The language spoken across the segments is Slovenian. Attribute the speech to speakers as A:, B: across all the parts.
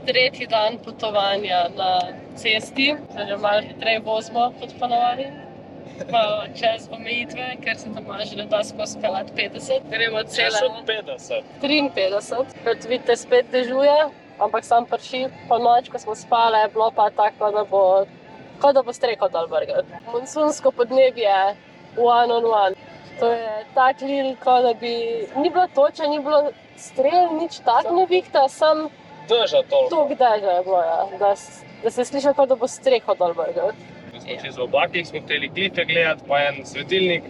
A: tretji dan potovanja na cesti, zdaj že malo hitreje vozimo kot ponavadi. Malo čez omejitve, ker se Tomaž ne da skozi peljati 50. Gremo cele
B: 50.
A: 53. Kot vidite, spet dežuje, ampak sam prši. Po noč, ko smo spali, je bilo pa tako, da bo streho dol vrgel. Monsunsko podnebje, one on one. To je tak lil, kot da bi ni bilo toče, ni bilo strel, nič tak nevihta, sam
B: Drža toliko.
A: toliko dežja je bilo, ja, da se sliša, kot da bo streho dol vrgel.
B: Smo čez v oblakih, smo hteli klife gledati, pa en svetilnik,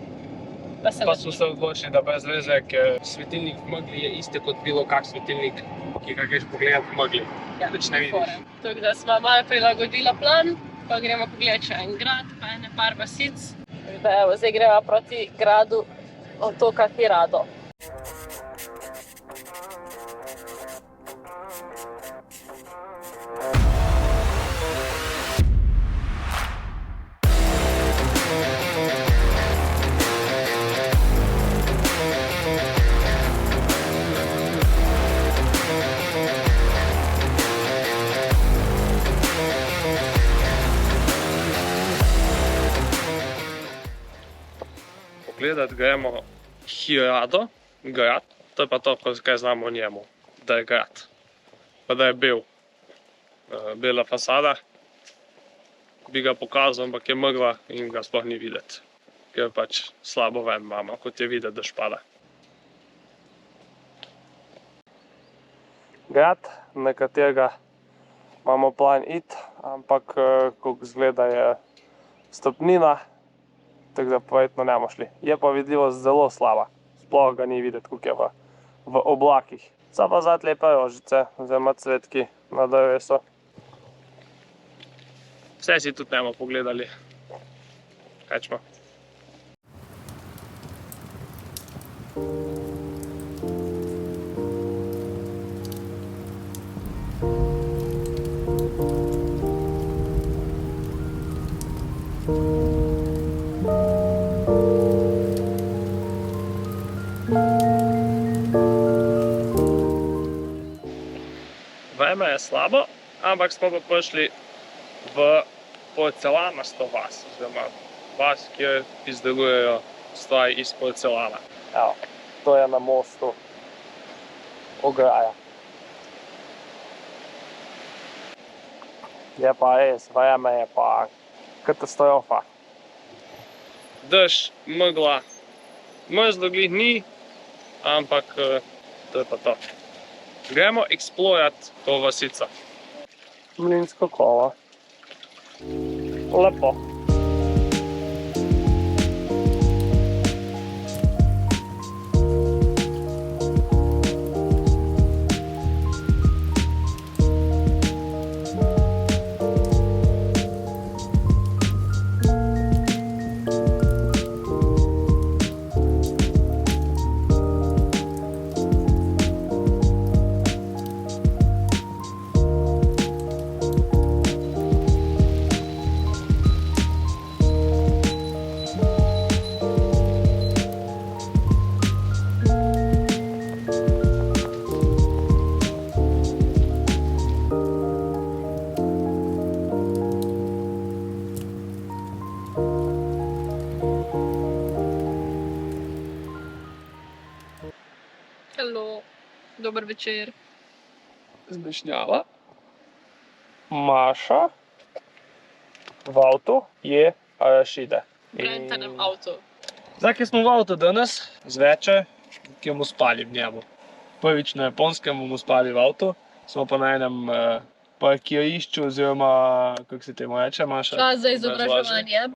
B: pa smo se odločili, da brez veze, ker svetilnik v megli je isti kot bilo kak svetilnik, ki ga greš pogledati v megli.
A: Ja,
B: Nič ne vidiš.
A: tako da smo malo prilagodila plan, pa gremo pogledati še en grad, pa ene par vasic. Zdaj gremo proti gradu otoka Hirado.
B: Pogledati gremo Hirado, grad, to je pa to, kaj znamo o njemu, da je grad, pa da je bela fasada. Bi ga pokazal, ampak je megla in ga sploh ni videti, ker pač slabo ven imamo, kot je videti, da špada. Grad, na katerega imamo plan iti, ampak koliko izgleda je stopnina, tako da verjetno ne bomo šli. Je pa vidljivost zelo slaba, sploh ga ni videti, koliko je v oblakih. So pa zad lepe rožice, oziroma cvetki na drevesu. Vse si tudi ne bomo pogledali. Kaj čemo? Vreme je slabo, ampak smo pa prišli v porcelanasto vas, oziroma vas, kjer izdelujejo stvari iz porcelana. Evo, to je na mostu ograja. Je pa res, vreme je pa katastrofa. Dež, megla, mrzlo glih ni, ampak to je pa to. Gremo eksplorat to vasico. Mlinsko kolo. Lepo.
A: Hello, dober večer.
B: Zmešnjava. Maša v avtu je arašide.
A: V Brentonem avtu.
B: Zdaj, ki smo v avtu danes, zvečer, ki bomo spali v njemu. Prvič na Japonskem bomo spali v avtu, smo pa na enem parkirišču, oziroma, kako se temu reče, Maša?
A: Čas za izobraževanje.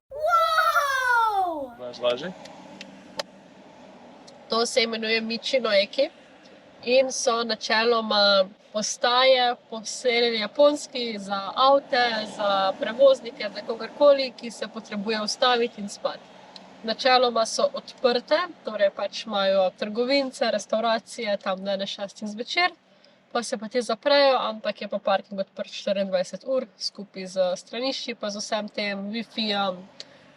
B: Razlaži.
A: To se imenuje Michino Eki in so načeloma postaje po vsej Japonski za avte, za prevoznike, za kogarkoli, ki se potrebuje ustaviti in spati. Načeloma so odprte, torej pač imajo trgovince, restauracije tam do 6 zvečer, pa se pa te zaprejo, ampak je pa parking odprt 24 ur, skupaj z stranišči, pa z vsem tem Wi-Fi-jem.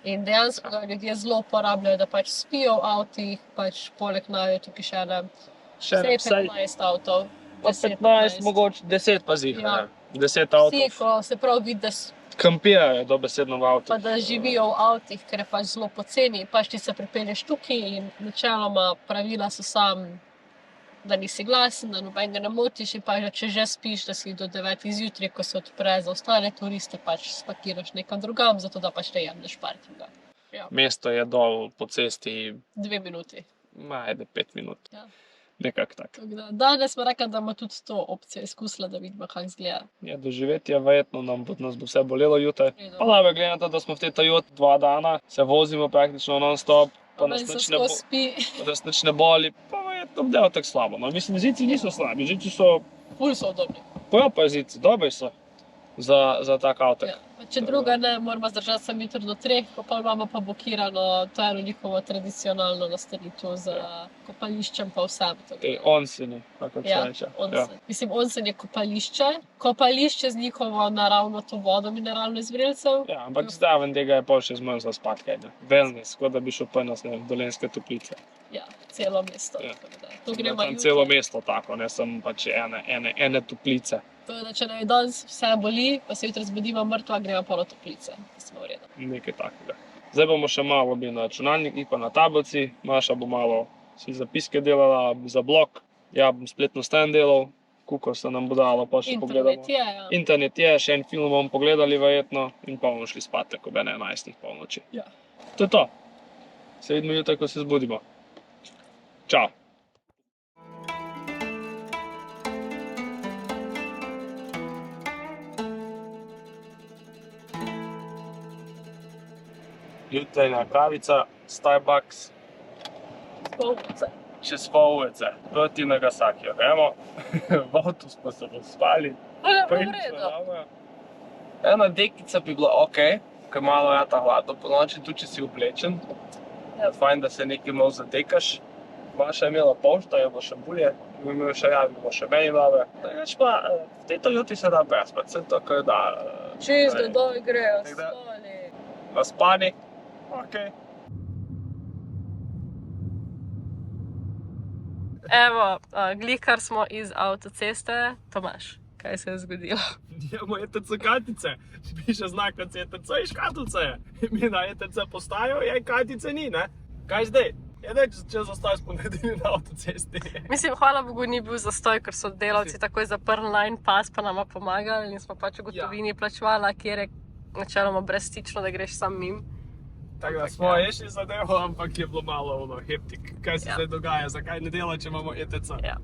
A: In dejansko ga ljudje zelo uporabljajo, da pač spijo v avtih, pač poleg najo tukaj še 15 avtov. 10,
B: 15,
A: 15.
B: mogoče 10 pa zih,
A: Ja.
B: 10
A: Vsi,
B: avtov.
A: ko se prav vidi, da
B: Kampirajo dobesedno v avtu.
A: pa da živijo v avtih, ker je pač zelo poceni, pač ti se pripelješ tukaj in načeloma pravila so sam, da nisi glasen, da nobenega ne motiš in pač, da če že spiš, da si do 9 zjutraj, ko se odpre za ostale turiste, pač spakiraš nekam drugam, zato da pač ne jemlješ parkinga. Ja,
B: Mesto je dol po cesti,
A: 2 minuti.
B: ajde 5 minut.
A: Ja.
B: Nekako tak.
A: Tako da, danes smo rekli, da bomo tudi to opcijo izkusila, da vidimo, kako izgleda.
B: Ja, doživetje verjetno nas bo vse bolelo jutri.
A: Redo.
B: Pa dobro, glede na to, da smo v tej Toyoti 2 dana, se vozimo praktično non-stop, pa nas
A: Meni se
B: nič ne
A: skozi spi,
B: pa nas nič ne boli, pa verjetno bo tako slabo. No, mislim, zici niso slabi, zici so,
A: ful so udobni.
B: prav pa zici, dobri so za tak avtek.
A: Ja. Pa če druga ne, moramo zdržati sem jutro do 3, ko pa imamo pa blokirano, to je eno njihovo tradicionalno nastanitev z kopališčem pa vsem.
B: Te onseni, kako se
A: Ja,
B: reče.
A: onsen. Mislim, onsen je kopališče. Kopališče z njihovo naravno to vodo mineralno iz vrelcev.
B: Ja, ampak zraven tega je pol še zmanj za spat, kaj ne. Wellness, kot da bi šel pa nas, ne vem, Dolenjske Toplice.
A: Ja, celo mesto.
B: Ja.
A: Tako da, to gremo
B: Tam
A: jutri.
B: celo mesto tako, ne samo pač ene toplice.
A: To je, da če nam danes vse boli, pa se jutri zbudimo mrtva, gremo pa na toplice. Da smo v redu.
B: Nekaj takega. Zdaj bomo še malo bili na računalnikih pa na tablici. Maša bo malo si zapiske delala za blog. Ja, bom spletno stran delal, koliko se nam bo dalo, pa še pogledamo.
A: Internet je, ja.
B: Internet je, še en film bomo pogledali verjetno in pa bomo šli spat, ko bo 11 polnoči.
A: Ja.
B: To je to. Se vidimo jutri, ko se zbudimo. Čau. Jutrajna kavica, Starbucks,
A: Spolnice.
B: čez pol urice, proti Nagasakiju. Gremo, v avtu smo se razspali.
A: Ja,
B: Pa
A: v
B: in
A: redu.
B: dobro. Ena dekica bi bila ok, ker malo rata hladno po noči, tudi če si oblečen.
A: Ja.
B: Fajn, da se nekaj malo zatekaš. Maša je imela pošto, je bilo še bolje, mi imeli še rad, bilo še meni dobro. Drugač pa, v tej Toyoti se da prespati, se to kar da.
A: Čez do dol grejo,
B: Tako da-
A: stoli.
B: Naspani, ok.
A: Evo, glikar smo iz avtoceste. Tomaž, kaj se je zgodilo?
B: Imamo ETC kartice, piše znak na ETC in škatlice je. Mi na ETC postajo, je kartice ni, ne? Kaj zdaj? Je neč, če zastaj smo naredili na avtocesti.
A: Mislim, hvala Bogu ni bil zastoj, ker so delavci takoj zaprli line pass, pa nama pomagali in smo pač v gotovini plačevala, kjer je načeloma brezstično, da greš sam mim.
B: Tako da smo rešili zadevo, ampak je bilo malo ono heptik. Kaj se zdaj dogaja, zakaj ne dela, če imamo ETC?
A: Ja.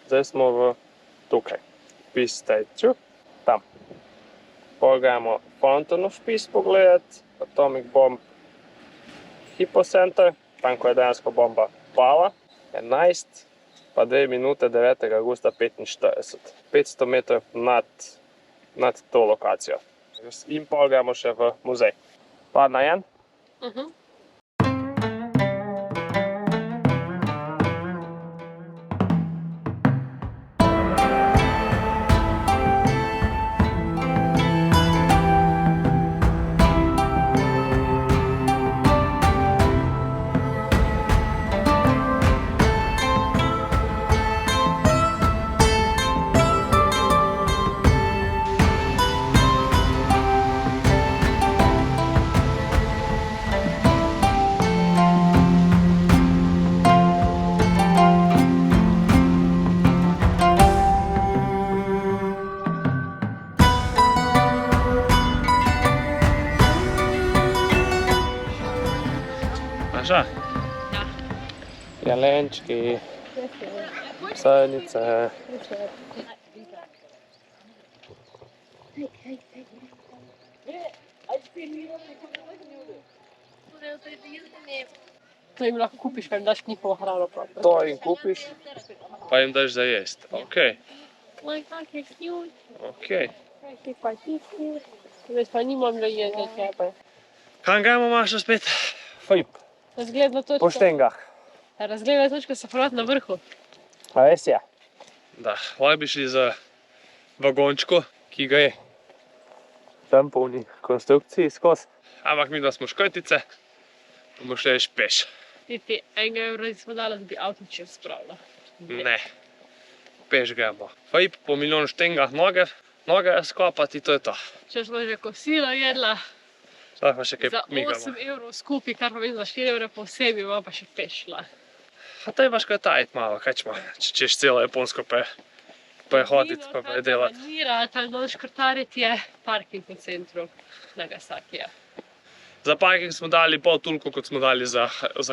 B: Zdaj smo tukaj, Peace Statue, tam. Pogledamo Fountain of Peace pogledati, Atomic Bomb Hypocenter, tam ko je dejansko bomba pala, 11 pa 2 minute 9. augusta 45, 500 metrov nad to lokacijo. In pogledamo še v muzej. Pa na en. Maša?
A: Ja.
B: Jelenčki, srnice.
A: To jim lahko kupiš, ker jim daš njihovo hrano. Prav.
B: To jim kupiš, pa jim daš za jest. Ok, ok.
A: Veš, pa nimam že jeze tebe.
B: Kam gremo, Maša, spet? Fajp.
A: Razgledna točka.
B: Po štengah.
A: Razgledna točka se pravi na vrhu.
B: A res je? Da, lahko bi šli z vagončko, ki ga je tam polni konstrukciji skozi. Ampak mi da smo škrtice, bomo šli peš.
A: Ti 1 evro smo dali, da bi avto čez spravila.
B: Ne. peš gremo. Fajp po milijon štengah noge skopati, to je to.
A: Če smo že kosilo jedla,
B: Zdaj pa še kaj
A: za
B: migamo.
A: 8 evrov skupaj, kar pa za 4 evre posebej, bomo pa še pešla.
B: A to je baš kaj tajt malo, kaj ćemo, če ćeš cijelo Japonsko pa je hodit, pa je delat.
A: Taj dol škrtariti je parking v centru Nagasakija.
B: Za parking smo dali pol toliko, kot smo dali za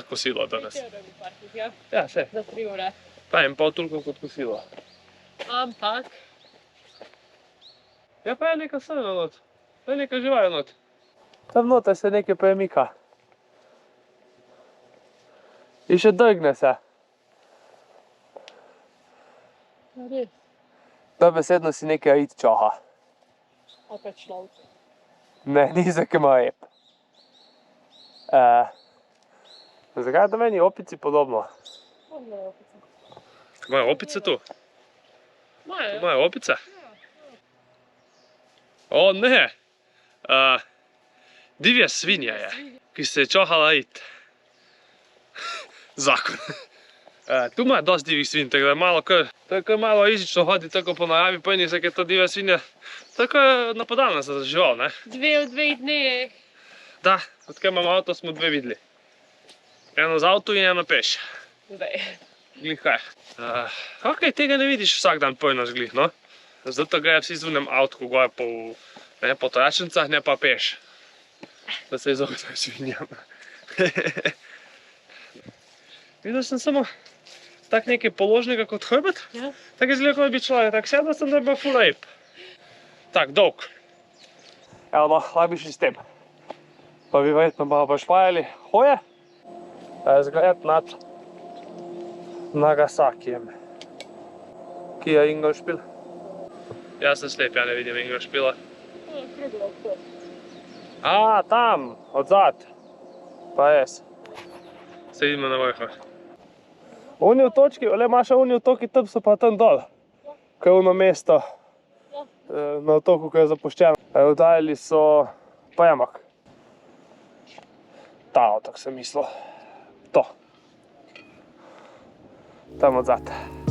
B: kosilo danes.
A: 5 evrov je parking, ja,
B: Ja, vse.
A: za 3 ure.
B: Pa je pol toliko kot kosilo.
A: Ampak,
B: Ja, pa je neka srna not. Pa je neka živaja not. Tam noter se nekaj premika. In še drgne se.
A: res,
B: Dobesedno si nekaj rit čoha.
A: ali pa človek.
B: Ne, ni za kaj ima rep. Zakaj da meni opici podobno? Imajo opice tu?
A: Imajo,
B: Imajo opice? O ne! Divja svinja je, ki se je čohala rit. Zakon. Tu ima dosti divjih svinj, tako da je malo kar, to je kar malo rizično hoditi tako po naravi, po eni se je to divja svinja, tako je napadalna za žival, ne?
A: 2 v 2 dneh.
B: Da, odkar imam avto, smo 2 videli. Eno z avto in eno peš.
A: Zdaj.
B: Glih kaj. Ok, tega ne vidiš vsak dan pojnaš glih, no? Zato ga je vsi zvunem avtku gore po tračnicah, ne pa peš. Da se izognejo svinjam. Videl sem samo tak nekaj položnega kot hrbet.
A: Ja.
B: Tako izgleda, kot bi človek tak sedel sem, da bi full rep. Tak, dolg. Evo no, lahko bi šli s tem. Pa bi verjetno malo pošpajali hoje. Zgled nad Nagasakijem. Kje je Ingolšpil? Jaz sem slep, ja ne vidim Ingolšpila. A, tam, odzad. Pa jes. Sedimo na vrhu. Oni otočki, le Maša, oni otoki tam so pa tam dol. Ko je ono mesto na otoku, ko je zapuščeno. Oddajali so premak. Ta otok sem mislil. To. Tam odzad.